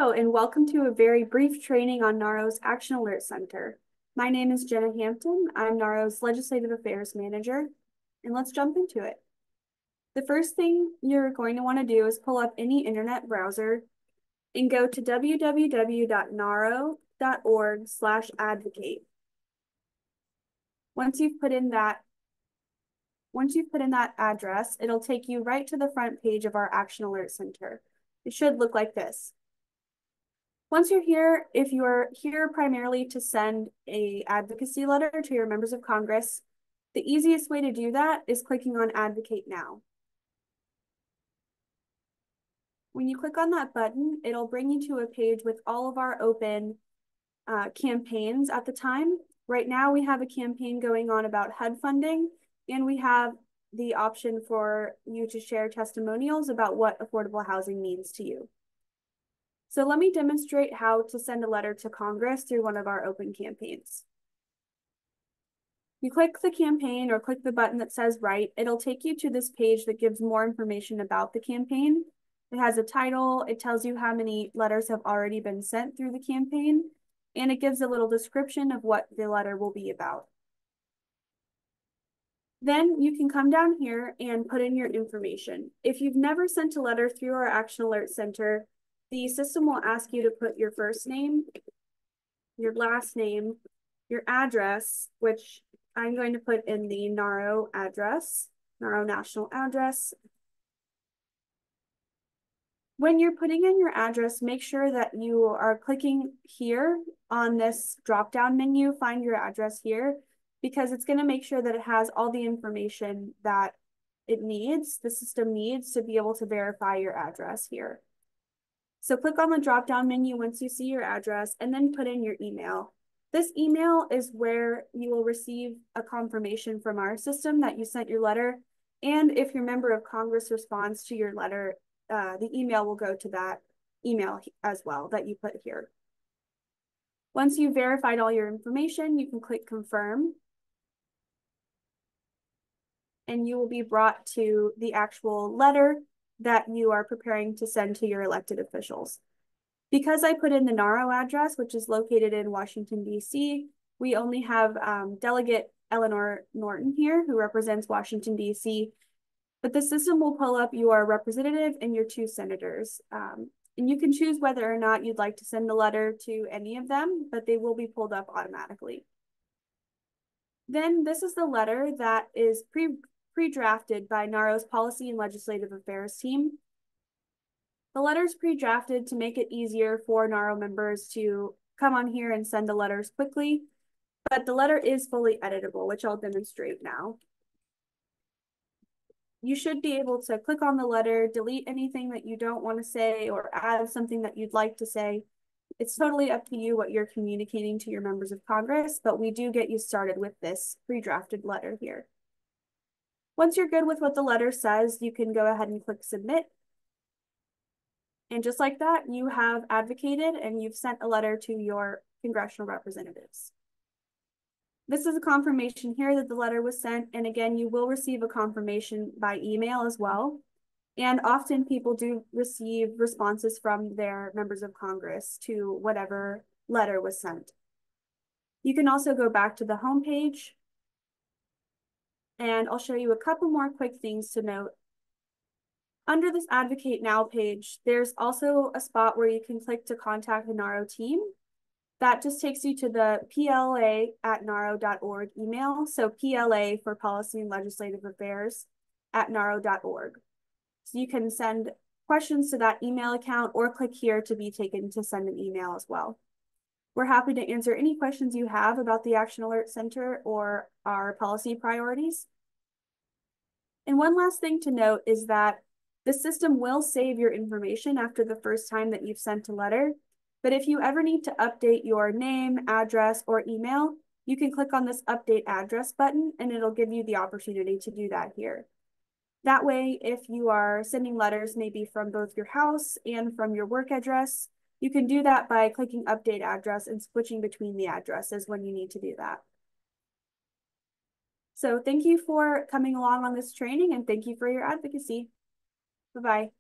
Hello, and welcome to a very brief training on NAHRO's Action Alert Center. My name is Jenna Hampton. I'm NAHRO's Legislative Affairs Manager, and let's jump into it. The first thing you're going to want to do is pull up any internet browser and go to www.nahro.org/advocate. Once you've put in that address, it'll take you right to the front page of our Action Alert Center. It should look like this. Once you're here, if you're here primarily to send an advocacy letter to your members of Congress, the easiest way to do that is clicking on Advocate Now. When you click on that button, it'll bring you to a page with all of our open campaigns at the time. Right now, we have a campaign going on about HUD funding, and we have the option for you to share testimonials about what affordable housing means to you. So let me demonstrate how to send a letter to Congress through one of our open campaigns. You click the campaign or click the button that says Write. It'll take you to this page that gives more information about the campaign. It has a title, it tells you how many letters have already been sent through the campaign, and it gives a little description of what the letter will be about. Then you can come down here and put in your information. If you've never sent a letter through our Action Alert Center, the system will ask you to put your first name, your last name, your address, which I'm going to put in the NAHRO address, NAHRO national address. When you're putting in your address, make sure that you are clicking here on this drop-down menu, find your address here, because it's going to make sure that it has all the information that it needs, the system needs to be able to verify your address here. So click on the drop-down menu once you see your address and then put in your email. This email is where you will receive a confirmation from our system that you sent your letter. And if your member of Congress responds to your letter, the email will go to that email as well that you put here. Once you've verified all your information, you can click Confirm. And you will be brought to the actual letter that you are preparing to send to your elected officials. Because I put in the NAHRO address, which is located in Washington, D.C., we only have Delegate Eleanor Norton here, who represents Washington, D.C., but the system will pull up your representative and your 2 senators. And you can choose whether or not you'd like to send a letter to any of them, but they will be pulled up automatically. Then this is the letter that is pre-drafted by NAHRO's Policy and Legislative Affairs team. The letter is pre-drafted to make it easier for NAHRO members to come on here and send the letters quickly, but the letter is fully editable, which I'll demonstrate now. You should be able to click on the letter, delete anything that you don't want to say, or add something that you'd like to say. It's totally up to you what you're communicating to your members of Congress, but we do get you started with this pre-drafted letter here. Once you're good with what the letter says, you can go ahead and click Submit. And just like that, you have advocated and you've sent a letter to your congressional representatives. This is a confirmation here that the letter was sent. And again, you will receive a confirmation by email as well. And often people do receive responses from their members of Congress to whatever letter was sent. You can also go back to the home page, and I'll show you a couple more quick things to note. Under this Advocate Now page, there's also a spot where you can click to contact the NAHRO team. That just takes you to the PLA@NAHRO.org email. So PLA for Policy and Legislative Affairs @NAHRO.org. So you can send questions to that email account or click here to be taken to send an email as well. We're happy to answer any questions you have about the Action Alert Center or our policy priorities. And one last thing to note is that the system will save your information after the first time that you've sent a letter. But if you ever need to update your name, address, or email, you can click on this Update Address button and it'll give you the opportunity to do that here. That way, if you are sending letters maybe from both your house and from your work address, you can do that by clicking Update Address and switching between the addresses when you need to do that. So thank you for coming along on this training and thank you for your advocacy. Bye-bye.